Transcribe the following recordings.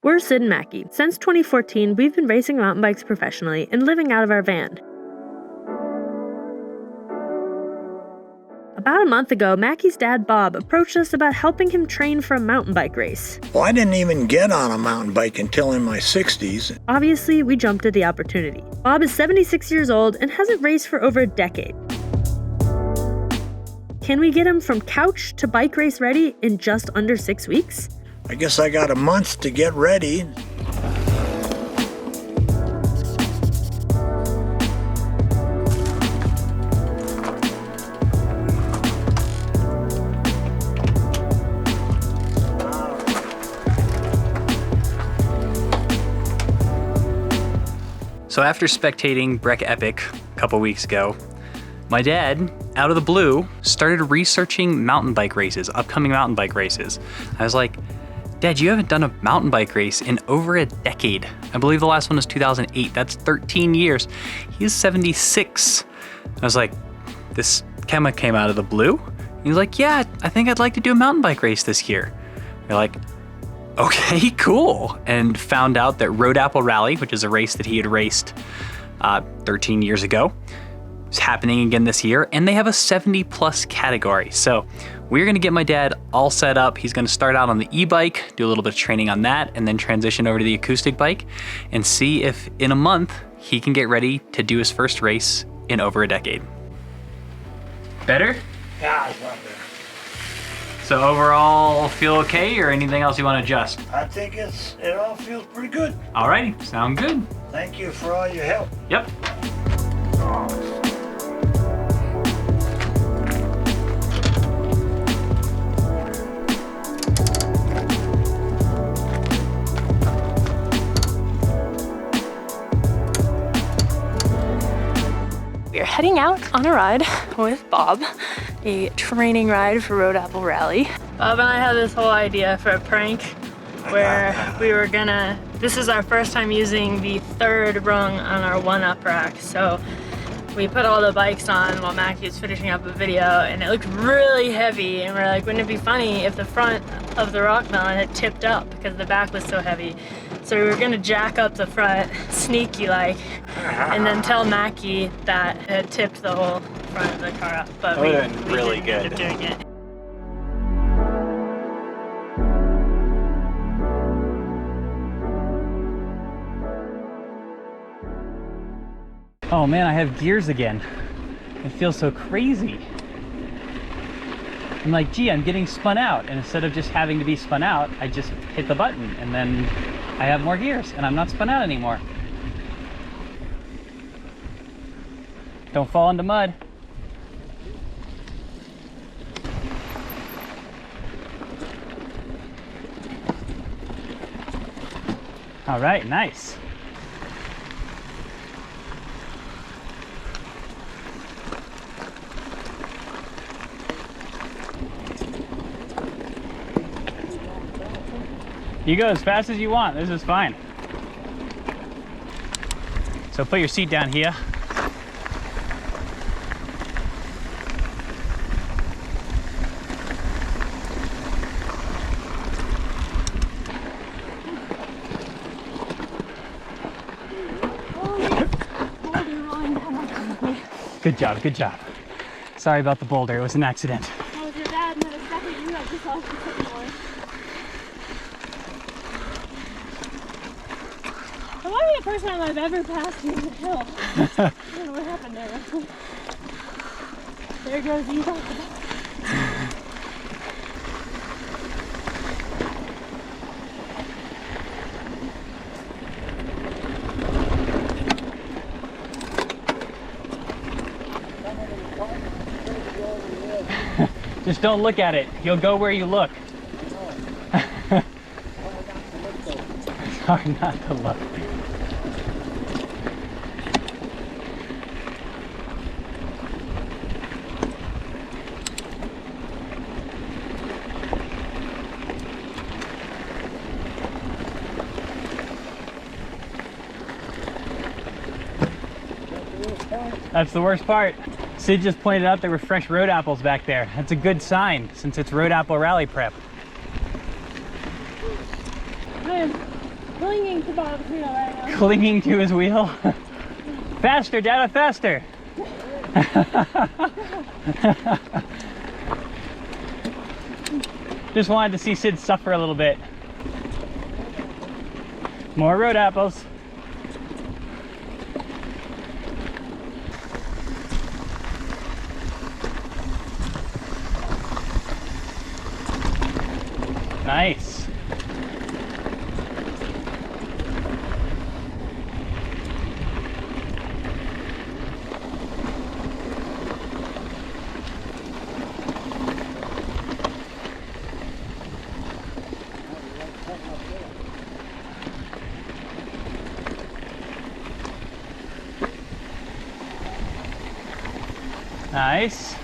We're Sid and Macky. Since 2014, we've been racing mountain bikes professionally and living out of our van. About a month ago, Macky's dad, Bob, approached us about helping him train for a mountain bike race. Well, I didn't even get on a mountain bike until in my 60s. Obviously, we jumped at the opportunity. Bob is 76 years old and hasn't raced for over a decade. Can we get him from couch to bike race ready in just under 6 weeks? I guess I got a month to get ready. So after spectating Breck Epic a couple weeks ago, my dad, out of the blue, started researching mountain bike races, upcoming mountain bike races. I was like, Dad, you haven't done a mountain bike race in over a decade. I believe the last one was 2008. That's 13 years. He's 76. I was like, this came out of the blue? He was like, yeah, I think I'd like to do a mountain bike race this year. We're like, okay, cool. And found out that Road Apple Rally, which is a race that he had raced 13 years ago, is happening again this year, and they have a 70+ category. So we're gonna get my dad all set up. He's gonna start out on the e-bike, do a little bit of training on that, and then transition over to the acoustic bike and see if in a month he can get ready to do his first race in over a decade. Better? Yeah, it's not better. So overall, feel okay, or anything else you want to adjust? I think it all feels pretty good. Alrighty, sound good. Thank you for all your help. Yep. We're heading out on a ride with Bob, a training ride for Road Apple Rally. Bob and I had this whole idea for a prank where we were gonna, this is our first time using the third rung on our one-up rack. So we put all the bikes on while Macky was finishing up a video, and it looked really heavy, and we're like, wouldn't it be funny if the front of the rock melon had tipped up because the back was so heavy. So we were gonna jack up the front, sneaky like, and then tell Macky that it had tipped the whole front of the car up. But we really didn't good. end up doing it. Oh man, I have gears again. It feels so crazy. I'm like, gee, I'm getting spun out. And instead of just having to be spun out, I just hit the button and then I have more gears and I'm not spun out anymore. Don't fall into mud. All right, nice. You go as fast as you want. This is fine. So put your seat down here. Good job, good job. Sorry about the boulder, it was an accident. Oh, was your dad, and then a second you had to solve the second one. That might be the first time I've ever passed you in the hill. I don't know what happened there. There goes you. Just don't look at it. You'll go where you look. It's hard not to look. That's the worst part. Sid just pointed out there were fresh road apples back there. That's a good sign since it's Road Apple Rally prep. Man, clinging to Bob's wheel right now. Clinging to his wheel. Faster, Dada, faster. Just wanted to see Sid suffer a little bit. More road apples. Nice. Nice.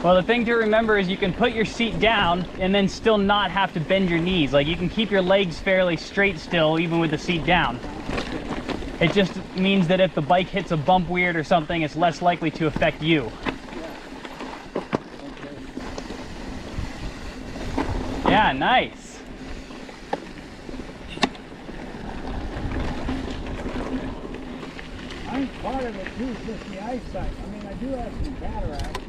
Well, the thing to remember is you can put your seat down and then still not have to bend your knees. Like, you can keep your legs fairly straight still even with the seat down. It just means that if the bike hits a bump weird or something, it's less likely to affect you. Yeah, nice. I'm part of it too, it's just the eyesight. I mean, I do have some cataract.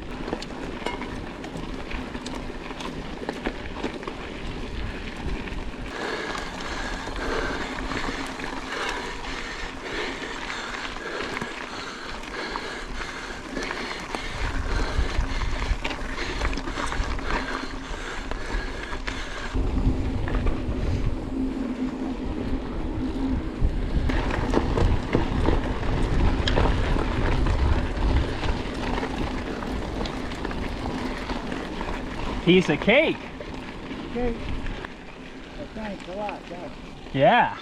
Piece of cake. Okay. Well, thanks a lot, guys. Yeah.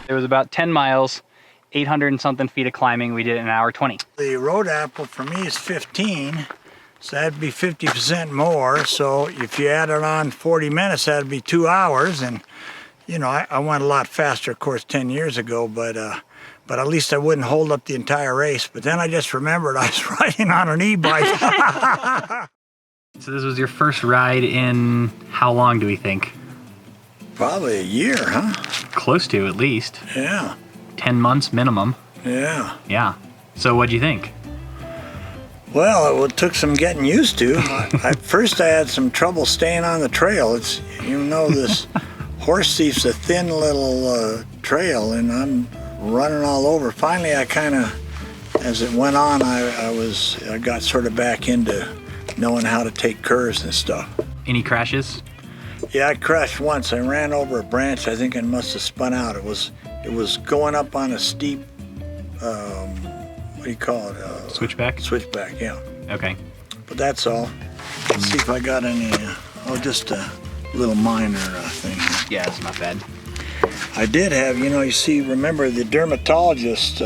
It was about 10 miles, 800 and something feet of climbing. We did it in an hour 20. The road apple for me is 15, so that'd be 50% more. So if you added on 40 minutes, that'd be 2 hours. And you know, I went a lot faster, of course, 10 years ago, but at least I wouldn't hold up the entire race. But then I just remembered I was riding on an e-bike. So this was your first ride in how long do we think? Probably a year, huh? Close to, at least. Yeah. 10 months minimum. Yeah. Yeah. So what'd you think? Well, it took some getting used to. At first I had some trouble staying on the trail. It's, you know, this horse thief's a thin little trail, and I'm running all over. Finally, I kind of, as it went on, I got sort of back into knowing how to take curves and stuff. Any crashes? Yeah, I crashed once. I ran over a branch. I think I must have spun out. It was going up on a steep, what do you call it? Switchback? Switchback, yeah. Okay. But that's all. Let's see if I got any, just a little minor thing. Yeah, it's not bad. I did have, you know, you see, remember the dermatologist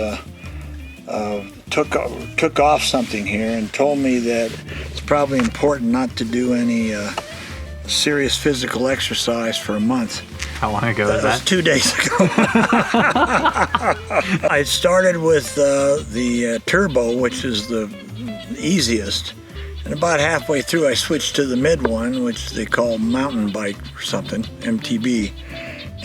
took off something here and told me that it's probably important not to do any serious physical exercise for a month. How long ago was that? Was 2 days ago. I started with the turbo, which is the easiest, and about halfway through I switched to the mid one, which they call mountain bike or something, MTB.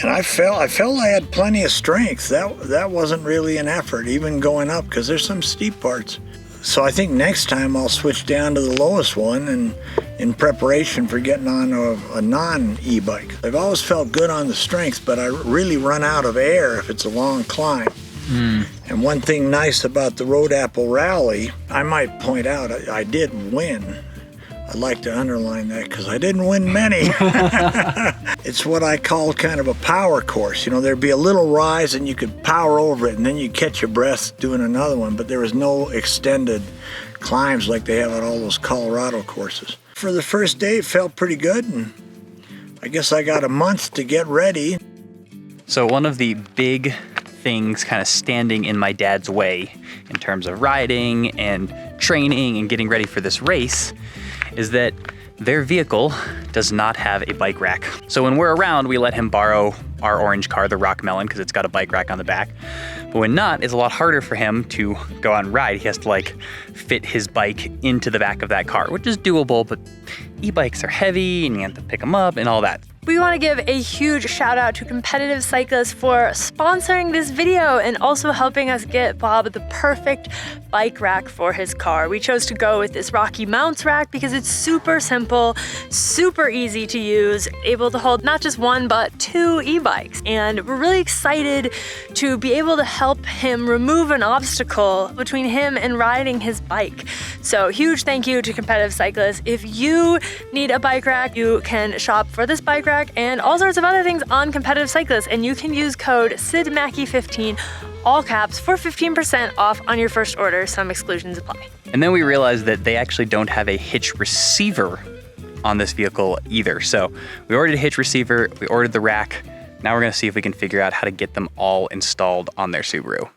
And I felt I had plenty of strength. That wasn't really an effort, even going up, because there's some steep parts. So I think next time I'll switch down to the lowest one, and in preparation for getting on a non-e-bike. I've always felt good on the strength, but I really run out of air if it's a long climb. And one thing nice about the Road Apple Rally, I might point out, I did win. I'd like to underline that because I didn't win many. It's what I call kind of a power course. You know, there'd be a little rise and you could power over it and then you'd catch your breath doing another one, but there was no extended climbs like they have at all those Colorado courses. For the first day, it felt pretty good, and I guess I got a month to get ready. So one of the big things kind of standing in my dad's way in terms of riding and training and getting ready for this race is that their vehicle does not have a bike rack. So when we're around, we let him borrow our orange car, the Rock Melon, because it's got a bike rack on the back. But when not, it's a lot harder for him to go out and ride. He has to like fit his bike into the back of that car, which is doable, but e-bikes are heavy and you have to pick them up and all that. We want to give a huge shout out to Competitive Cyclists for sponsoring this video and also helping us get Bob the perfect bike rack for his car. We chose to go with this Rocky Mounts rack because it's super simple, super easy to use, able to hold not just one but two e-bikes. And we're really excited to be able to help him remove an obstacle between him and riding his bike. So huge thank you to Competitive Cyclists. If you need a bike rack, you can shop for this bike rack and all sorts of other things on Competitive Cyclists, and you can use code SIDMACKY15, all caps, for 15% off on your first order. Some exclusions apply. And then we realized that they actually don't have a hitch receiver on this vehicle either. So we ordered a hitch receiver, we ordered the rack. Now we're gonna see if we can figure out how to get them all installed on their Subaru.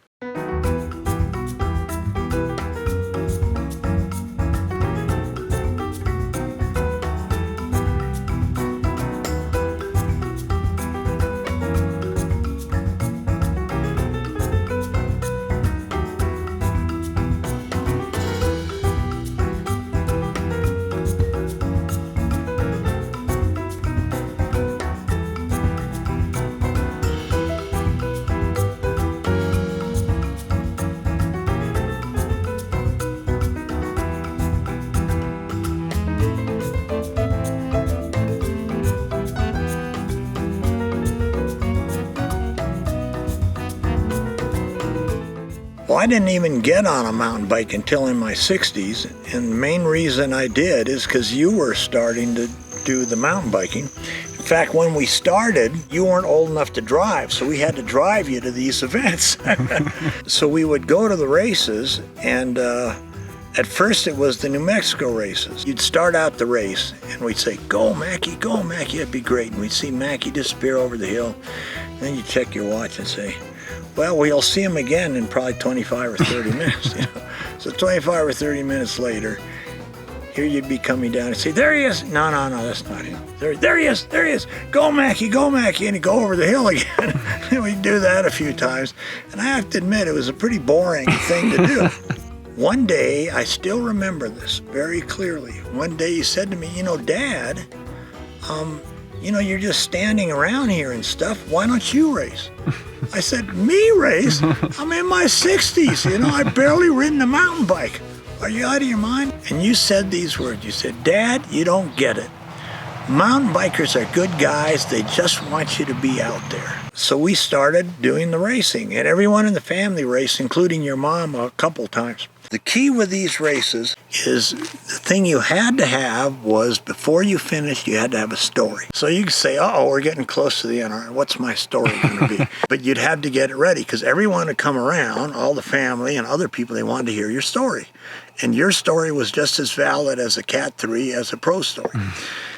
Well, I didn't even get on a mountain bike until in my 60s, and the main reason I did is because you were starting to do the mountain biking. In fact, when we started, you weren't old enough to drive, so we had to drive you to these events. So we would go to the races, and at first it was the New Mexico races. You'd start out the race, and we'd say, go Macky, that'd be great. And we'd see Macky disappear over the hill, and then you check your watch and say, well, we'll see him again in probably 25 or 30 minutes. You know? So 25 or 30 minutes later, here you'd be coming down and say, there he is. No, that's not him. There he is. Go Macky. And he'd go over the hill again. And we'd do that a few times. And I have to admit, it was a pretty boring thing to do. One day, I still remember this very clearly. One day you said to me, you know, Dad, you're just standing around here and stuff. Why don't you race? I said, me race? I'm in my 60s, I've barely ridden a mountain bike. Are you out of your mind? And you said these words. You said, Dad, you don't get it. Mountain bikers are good guys. They just want you to be out there. So we started doing the racing, and everyone in the family raced, including your mom a couple times. The key with these races is the thing you had to have was before you finished, you had to have a story. So you could say, uh-oh, we're getting close to the end. All right, what's my story going to be? But you'd have to get it ready because everyone would come around, all the family and other people, they wanted to hear your story. And your story was just as valid as a Cat 3 as a pro story.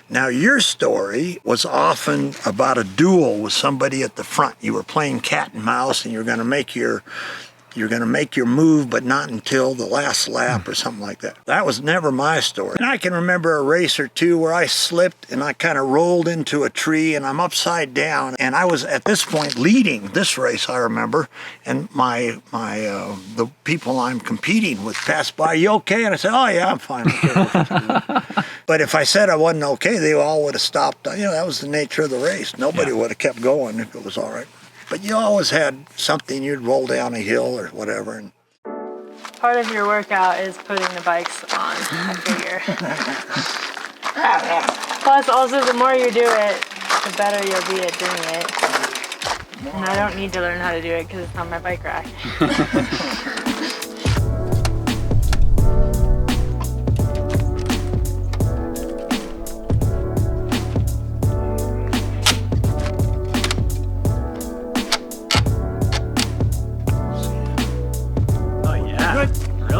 Now, your story was often about a duel with somebody at the front. You were playing cat and mouse, and you're going to make your move, but not until the last lap or something like that. That was never my story. And I can remember a race or two where I slipped and I kind of rolled into a tree and I'm upside down. And I was at this point leading this race, I remember. And the people I'm competing with passed by, you okay? And I said, oh yeah, I'm fine. Okay. But if I said I wasn't okay, they all would have stopped. That was the nature of the race. Nobody would have kept going if it was all right. But you always had something, you'd roll down a hill or whatever. And Part of your workout is putting the bikes on, I figure. Plus, also, the more you do it, the better you'll be at doing it. And I don't need to learn how to do it because it's on my bike rack.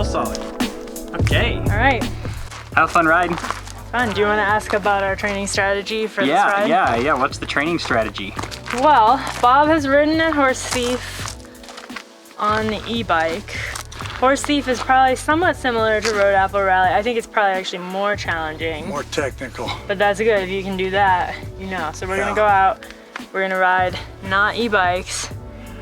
Solid. Okay. All right. Have fun riding. Fun. Do you want to ask about our training strategy for this ride? Yeah. What's the training strategy? Well, Bob has ridden at Horse Thief on the e-bike. Horse Thief is probably somewhat similar to Road Apple Rally. I think it's probably actually more challenging. more technical. But that's good. If you can do that, So we're going to go out. We're going to ride not e-bikes.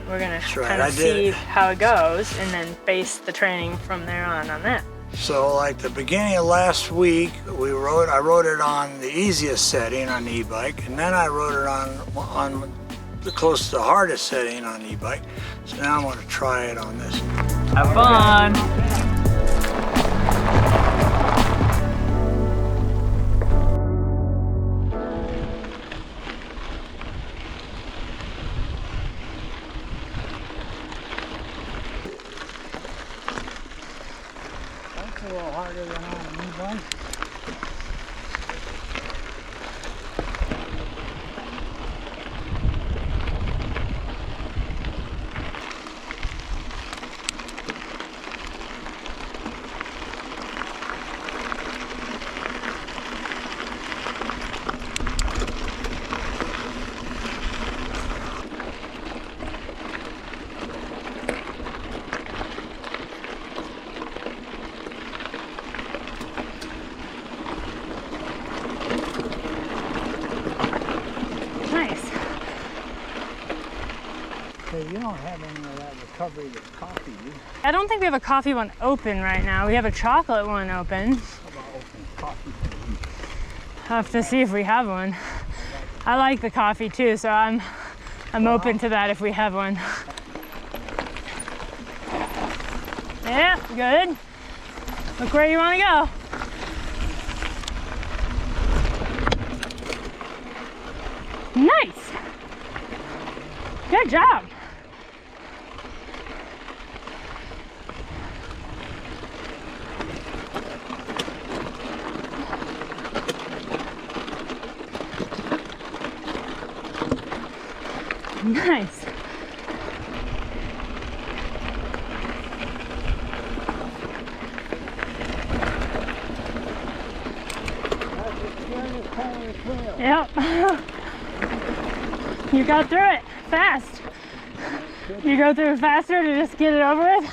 We're we're gonna right, kind I of did see it. how it goes and then base the training from there on that. So like the beginning of last week, I rode it on the easiest setting on the e-bike, and then I rode it on the close to the hardest setting on the e-bike. So now I'm gonna try it on this. Have fun. That's a little harder than on an e-bike. Nice. So you don't have any of that recovery with coffee, do you? I don't think we have a coffee one open right now. We have a chocolate one open. How about open coffee? I'll have to see if we have one. I like the coffee too, so I'm open to that if we have one. Yeah, good. Look where you want to go. Nice. Good job. Nice. Yep. You got through it fast. You go through it faster to just get it over with.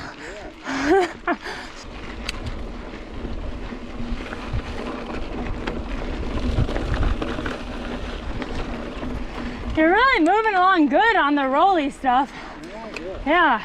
You're really moving along good on the rolly stuff. Yeah.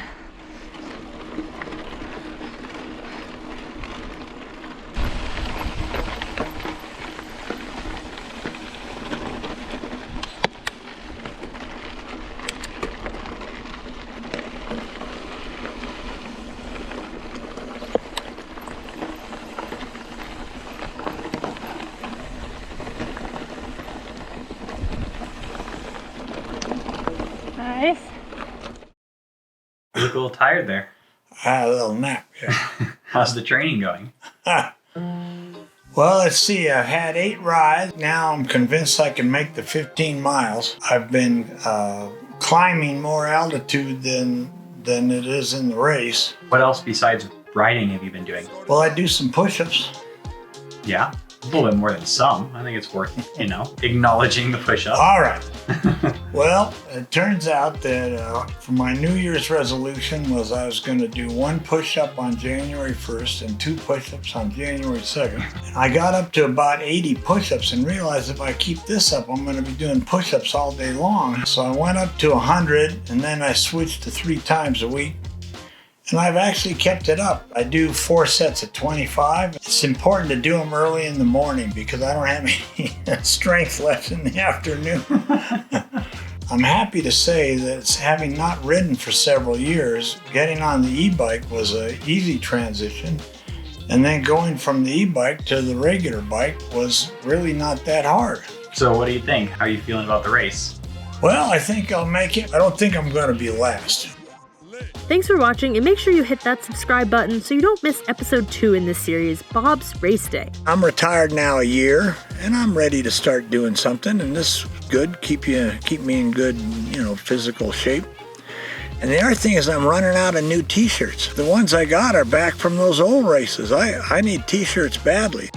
Nice. You look a little tired there. I had a little nap, yeah. How's the training going? Well, let's see, I've had 8 rides. Now I'm convinced I can make the 15 miles. I've been climbing more altitude than it is in the race. What else besides riding have you been doing? Well, I do some push-ups. Yeah, a little bit more than some. I think it's worth, acknowledging the push-up. All right. Well, it turns out that for my New Year's resolution was I was going to do 1 push-up on January 1st and 2 push-ups on January 2nd. And I got up to about 80 push-ups and realized if I keep this up, I'm going to be doing push-ups all day long. So I went up to 100 and then I switched to 3 times a week. And I've actually kept it up. I do 4 sets of 25. It's important to do them early in the morning because I don't have any strength left in the afternoon. I'm happy to say that having not ridden for several years, getting on the e-bike was an easy transition. And then going from the e-bike to the regular bike was really not that hard. So what do you think? How are you feeling about the race? Well, I think I'll make it. I don't think I'm going to be last. Thanks for watching, and make sure you hit that subscribe button so you don't miss episode 2 in this series, Bob's Race Day. I'm retired now a year, and I'm ready to start doing something, and this is good. Keep me in good, physical shape. And the other thing is I'm running out of new t-shirts. The ones I got are back from those old races. I need t-shirts badly.